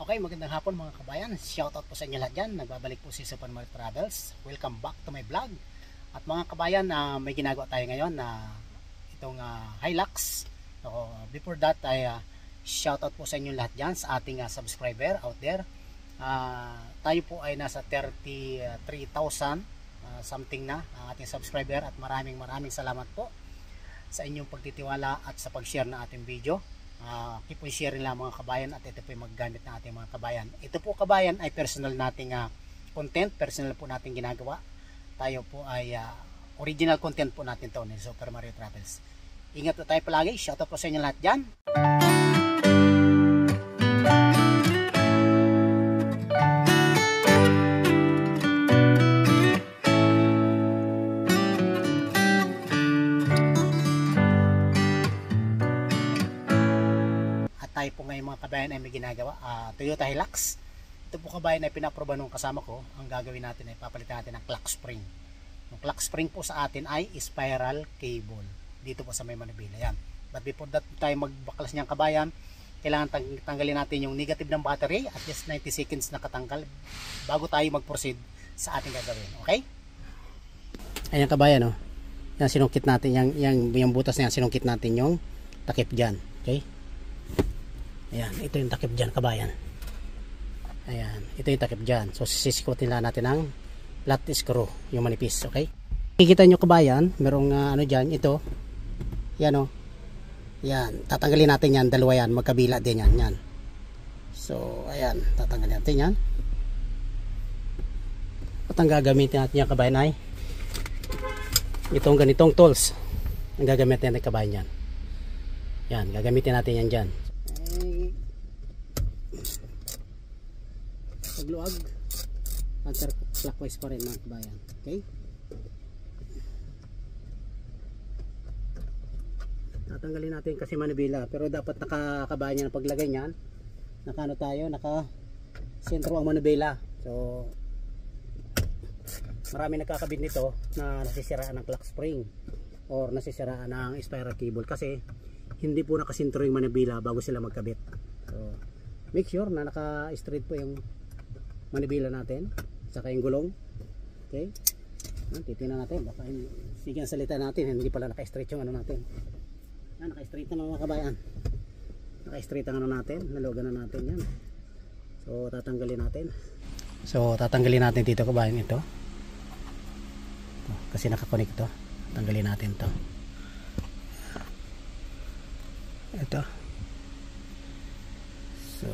Okay, magandang hapon mga kabayan. Shoutout po sa inyo lahat dyan. Nagbabalik po si Super Mario Travels. Welcome back to my vlog. At mga kabayan, may ginagawa tayo ngayon na itong Hilux. So, before that, shoutout po sa inyo lahat dyan sa ating subscriber out there. Tayo po ay nasa 33,000 something na ang ating subscriber. At maraming salamat po sa inyong pagtitiwala at sa pag-share ng ating video. Keep on sharing lang mga kabayan, at ito po yung maggamit ng ating mga kabayan. Ito po kabayan ay personal nating content, personal po nating ginagawa. Tayo po ay original content po natin to ni Super Mario Travels. Ingat po tayo palagi. Shoutout po sa inyo lahat dyan. Tayo po ngayon mga kabayan ay may ginagawa, Toyota Hilux. Ito po kabayan ay pinaproba nung kasama ko. Ang gagawin natin ay papalitan natin ng clock spring. Yung clock spring po sa atin ay spiral cable dito po sa may manibela yan. But before that tayo magbaklas niyang kabayan, kailangan tanggalin natin yung negative ng battery at just 90 seconds na katanggal bago tayo mag-proceed sa ating gagawin. Okay? Ayan kabayan, oh. Yan, sinungkit natin yung butas na yan, sinungkit natin yung takip dyan. Okay? Ayan, ito yung takip dyan kabayan. Ayan, ito yung takip dyan. So sisikutin lang natin ang flat screw, yung manipis, okay? Kikita nyo kabayan, merong ano dyan, ito. Yan o. Yan, tatanggalin natin yan, dalawa yan, magkabila din yan, yan. So, ayan, tatanggalin natin yan. At ang gagamitin natin yan kabayan ay itong ganitong tools. Ang gagamitin natin kabayan yan. Yan, gagamitin natin yan dyan. Pagluag counterclockwise pa rin mga kabayan. Okay, tatanggalin natin kasi manibela, pero dapat nakakabayan yan paglagay nyan. Naka tayo, naka sentro ang manibela. So marami nagkakabit nito na nasisiraan ng clock spring or nasisiraan ng spiral cable kasi hindi po nakasentro yung manibela bago sila magkabit. So make sure na naka straight po yung manibela natin, saka yung gulong. Okay, titingnan natin, baka sige ang salita natin hindi pala naka-straight yung ano natin. Naka-straight na mga kabayan, naka-straight ang ano natin, nalugan na natin yan. So tatanggalin natin dito kabayan ito kasi nakakonek ito. Tanggalin natin to, ito. So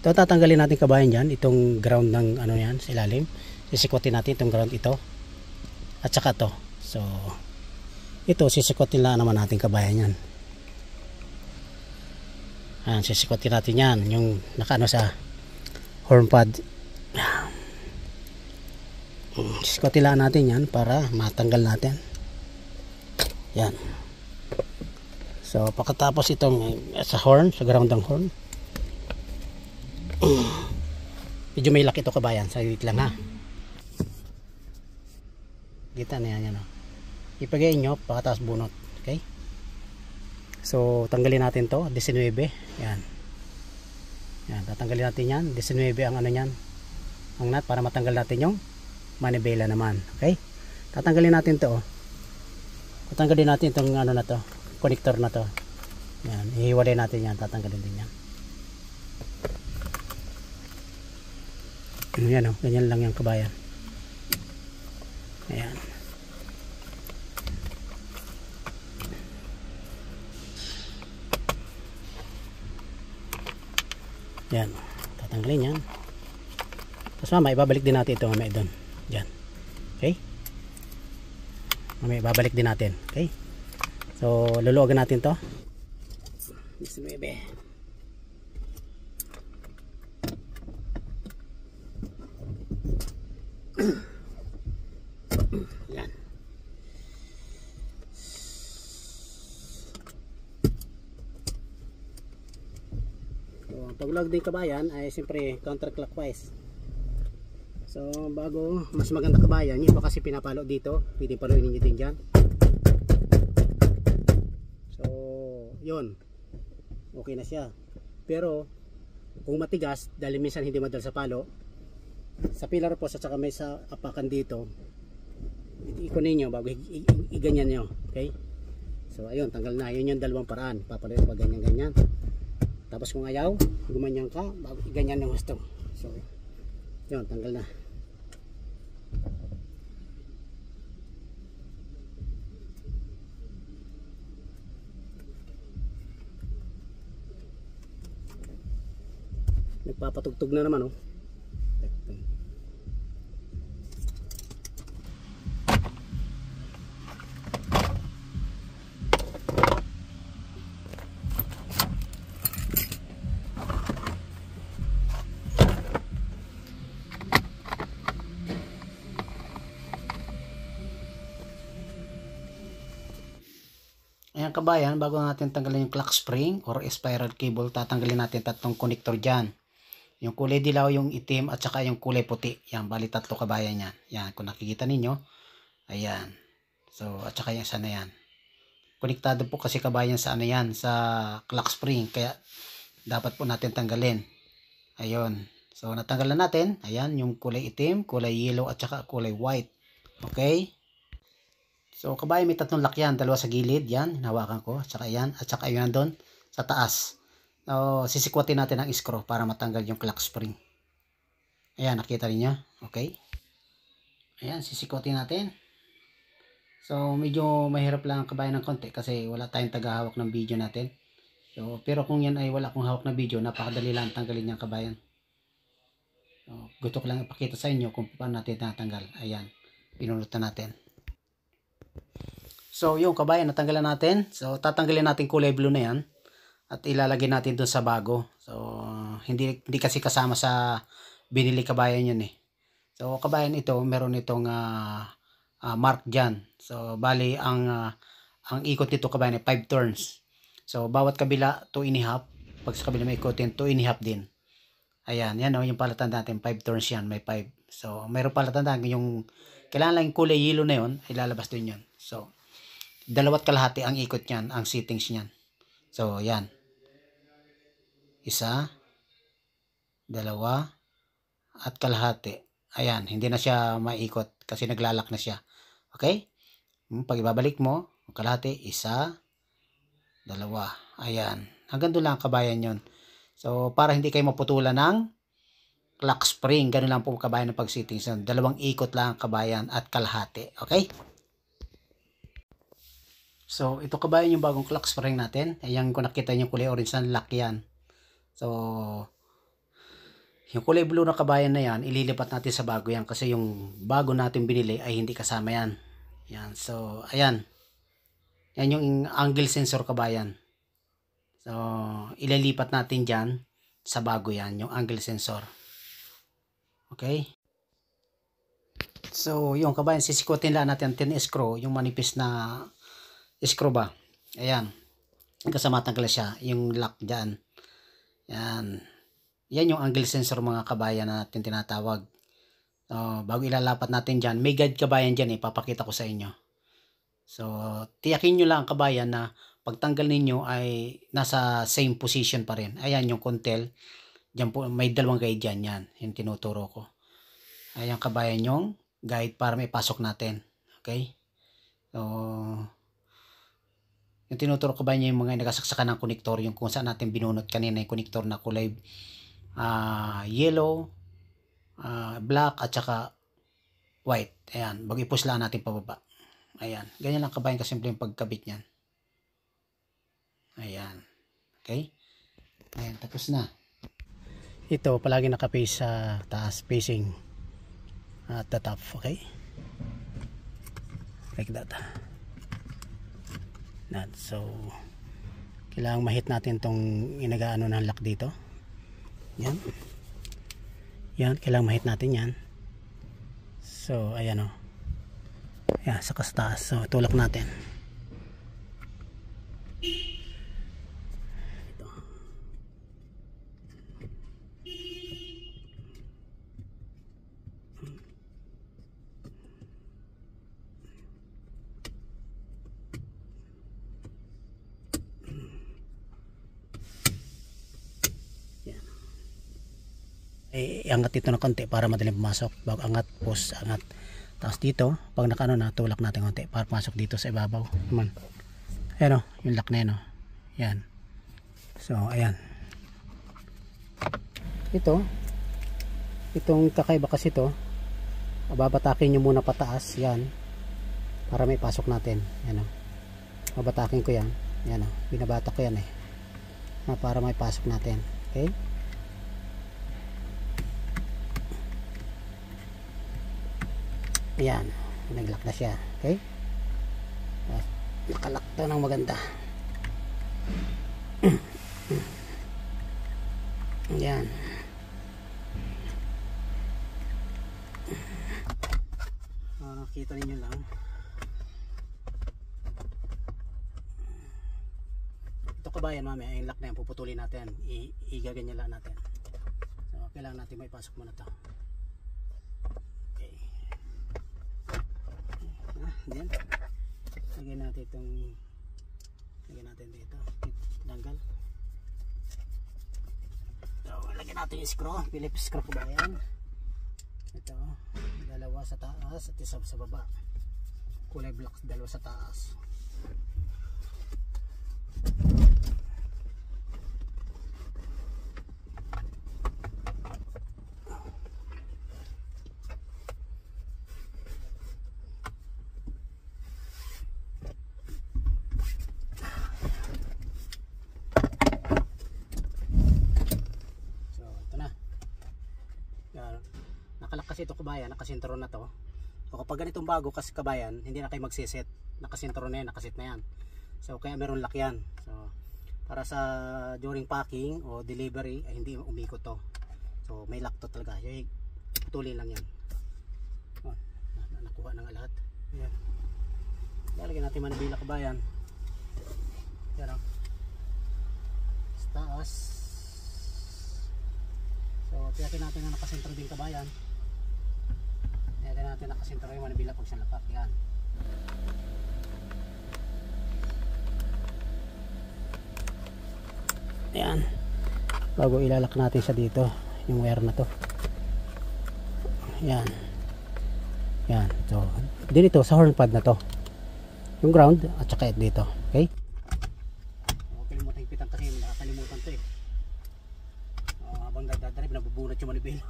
ito tatanggalin natin kabayan dyan, itong ground ng ano yan sa ilalim. Sisikotin natin itong ground ito at saka to. So ito sisikotin lang naman natin kabayan yan. Ayan, sisikotin natin yan, yung nakaano sa horn pad. Sisikotin lang natin yan para matanggal natin yan. So pagkatapos itong sa horn, sa ground ng horn, medyo may laki ito kabayan, saglit lang ha. Kita na yan, ipagayin nyo pagkatapos bunot. Okay, so tanggalin natin to 19. Yan, tatanggalin natin yan 19 ang ano yan, ang nut, para matanggal natin yung manibela naman. Okay, tatanggalin natin to, tatanggalin natin itong ano na to, connector na to. Yan, ihiwalay natin yan, tatanggalin din yan. Yan o, ganyan lang yung kabayan. Ayan. Yan, tatanggalin yan. Tapos mamaya ibabalik din natin ito mamaya doon. Diyan. Okay, mamaya ibabalik din natin. Okay, so luluwagan natin to 19. Yan. So, paglog din kabayan ay siyempre counterclockwise. So bago mas maganda kabayan, yung iba kasi pinapalo dito, pwede paluin ninyo din dyan. So yun, okay na siya. Pero Kung matigas, dahil minsan hindi madal sa palo, sa pillar po, sa saka may sa apakan dito, ikunin nyo bago iganyan nyo. Okay? So ayun, tanggal na. Yun yung dalawang paraan. Papalit pa ganyan-ganyan. Tapos kung ayaw, gumanyan ka, bago iganyan yung gusto. So yun, tanggal na. Nagpapatugtog na naman, oh. Ayan kabayan, bago natin tanggalin yung clock spring or spiral cable, tatanggalin natin tatlong connector dyan. Yung kulay dilaw, yung itim, at saka yung kulay puti. Yan, bali tatlo kabayan yan. Yan, kung nakikita ninyo. Ayan. So, at saka yung isa na yan. Konektado po kasi kabayan sa ano yan, sa clock spring. Kaya, dapat po natin tanggalin. Ayun. So, natanggalan natin. Ayan, yung kulay itim, kulay yellow, at saka kulay white. Okay? So, kabayan, may tatlong lock yan. Dalawa sa gilid, yan, hinawakan ko. At saka yan, at saka yun doon sa taas. So, sisikwatin natin ang screw para matanggal yung clock spring. Ayan, nakita niyo. Okay. Ayan, sisikwatin natin. So, medyo mahirap lang kabayan ng konti kasi wala tayong tagahawak ng video natin. So, pero kung yan ay wala akong hawak na video, napakadali lang tanggalin yung kabayan. So, gusto ko lang ipakita sa inyo kung paano natin natanggal. Ayan, pinunot na natin. So, yung kabayan, natanggalan natin. So, tatanggalin natin kulay blue na yan. At ilalagay natin dun sa bago. So, hindi kasi kasama sa binili kabayan yun eh. So, kabayan ito, meron itong mark dyan. So, bali, ang ikot nito kabayan ay 5 turns. So, bawat kabila, 2.5. Pag sa kabila may ikotin, 2.5 din. Ayan, yan o, yung palatandaan natin, 5 turns yan, may 5. So, mayroon palatandaan yung, kailangan lang yung kulay yellow na yun, ilalabas din yun. So, 2.5 ang ikot niyan, ang settings niyan. So, yan. 1, 2, at kalahati. Ayan, hindi na siya maikot kasi naglalak na siya. Okay? Pag ibabalik mo, kalahati, 1, 2. Ayan. Hanggang doon lang kabayan yon. So, para hindi kayo maputulan ng clock spring, ganun lang po kabayan ng pag-settings. 2 ikot lang kabayan at kalahati. Okay? So, ito kabayan yung bagong clock spring natin. Ayan, kung nakita nyo kulay orange na lock yan. So, yung kulay blue na kabayan na yan, ililipat natin sa bago yan kasi yung bago natin binili ay hindi kasama yan. Yan. So, ayan. Yan yung angle sensor kabayan. So, ililipat natin dyan sa bago yan, yung angle sensor. Okay? So, yung kabayan, sisikutin lang natin ang 10 screw, yung manipis na screw ba. Ayan. Kasama tanggal siya, yung lock dyan. Yan. Yan yung angle sensor mga kabayan na natin tinatawag. Bago ilalapat natin dyan, may guide kabayan dyan eh, papakita ko sa inyo. So, tiyakin nyo lang kabayan na pagtanggal ninyo ay nasa same position pa rin. Ayan yung kontel. Dyan po, may dalawang guide dyan. Yan, yung tinuturo ko. Ayan kabayan yung guide para may pasok natin. Okay? So, yung tinuturo ko ba niya yung mga nagasaksakan ng konektor, yung kung saan natin binunot kanina yung konektor na kulay yellow, black, at saka white. Ayan, mag-ipus lang natin pababa. Ayan, ganyan lang kabayan kasimple yung pagkabit niyan. Ayan, okay? Ayan, tapos na. Ito, palagi naka-face sa taas, facing at the top, okay? Like that. So, kailangan mahit natin tong inagaano ng lock dito. Yan. Yan, kailangan mahit natin yan. So, ayan o. Yan, sa taas. So, tulak natin. Ito. Yan. Iangat ito ng konti para madaling pumasok. Bago angat, push, angat. Tapos dito, pag nakano na, tulak natin konti para pumasok dito sa ibabaw. Naman. Ayan o, yung lock na yan o. Yan. So, ayan. Itong kakaiba kasi ito, babatakin nyo muna pataas. Yan. Para may pasok natin. Yan o. Babatakin ko yan. Yan o. Binabatak ko yan eh. Para may pasok natin. Okay? Ayan, naglock na siya. Okay? Nakalock to ng maganda. Ayan. Nakita ninyo lang. Ito kabayan, mamaya yung lock na yan puputulin natin. Igaganyan lang natin. So kailangan natin may pasok muna to. Yan. Lagyan natin dito tanggal. So, lagyan natin yung screw, Phillips screw ba yan? Ito, dalawa sa taas at isa sa baba. Kulay black, dalawa sa taas. Nakalak kasi ito kabayan, nakasintro na to. So kapag ganitong bago kasi kabayan, hindi na kayo magsiset. Nakasintro na yan, nakasit na yan. So kaya meron lock yan. So para sa during packing o delivery ay hindi umikot to. So may lock to talaga. Yung putulin lang yan. Oh, nakuha ng lahat. Yan. Lalagyan natin manibila kabayan. Yan o. Sa taas. So tiyakin natin na nakasintro din kabayan. Tiyakin natin nakasintro yung manibila pag siya lapak. Yan. Ayan. Bago ilalak natin siya dito, yung wire na to. Yan. Yan. So, din ito sa horn pad na to. Yung ground at saka dito. Okay? Kalimutan higpitan kasi nakakalimutan to eh. Habang nagdadrive, nabubunot yung manibela.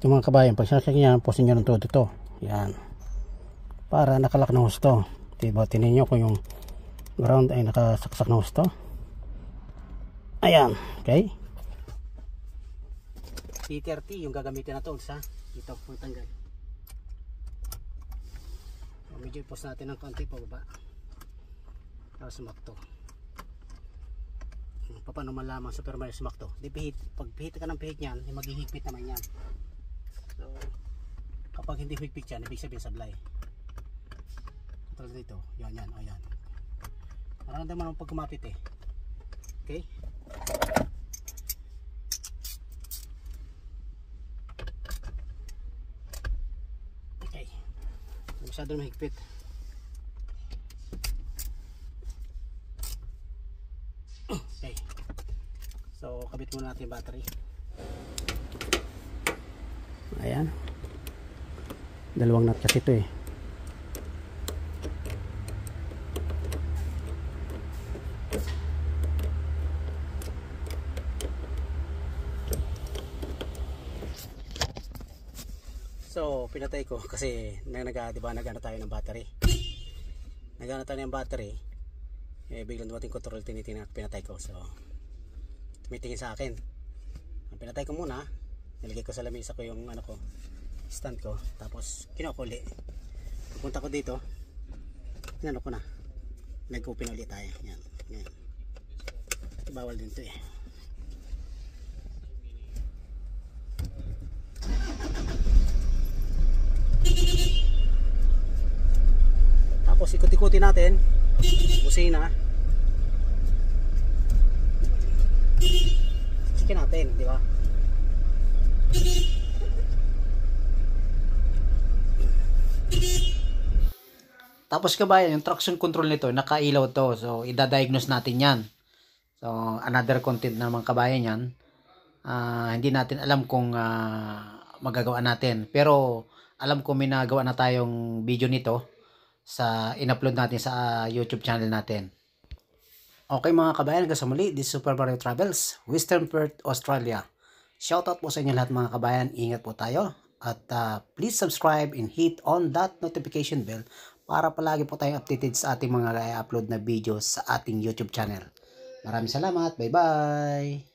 Ito mga kabayan, pag sinasakyan yan, pusin nyo ng todo ito. Yan. Para nakalak na husto. Diba, tinin nyo kung yung ground ay nakasaksak na husto. Ayan. Okay. T30 yung gagamitin na to sa dito pang tanggal. So, medyo i-post natin ng konti pa baba. Tapos sumakto. Paano malaman super mario sumakto? Di pihit. Pag pihit ka ng pihit yan, maghihigpit naman yan. So, kapag hindi higpit yan, ibig sabihin sablay. Tulad dito, yan, o yan. Nararamdaman mo pag kumapit eh. Okay? Okay. Masyado na higpit. Okay. So, kabit muna natin yung battery. Ayan. Dalawang nut kasi ito eh. So, pinatay ko kasi diba nagana tayo ng battery. Nagana tayo ng battery. Eh, biglang dumating control, tinitingnan at pinatay ko. So, tumitingin sa akin. Pinatay ko muna. Nilagay ko sa lamesa ko yung ano ko, stand ko, tapos kinukuli. Pupunta ko dito, inano ko na, nag-open ulit tayo. Yan, yan. Bawal din to eh. Tapos ikot-ikutin natin, busina. check natin, di ba? Tapos kabayan, yung traction control nito, nakailaw to. So, idadiagnose natin yan. So, another content naman kabayan yan. Hindi natin alam kung magagawa natin. Pero, alam ko may nagawa na tayong video nito sa in-upload natin sa YouTube channel natin. Okay mga kabayan, hanggang sa muli, this is Super Mario Travels, Western Perth, Australia. Shoutout po sa inyo lahat mga kabayan, ingat po tayo. At please subscribe and hit on that notification bell para palagi po tayong updated sa ating mga i-upload na videos sa ating YouTube channel. Maraming salamat, bye bye!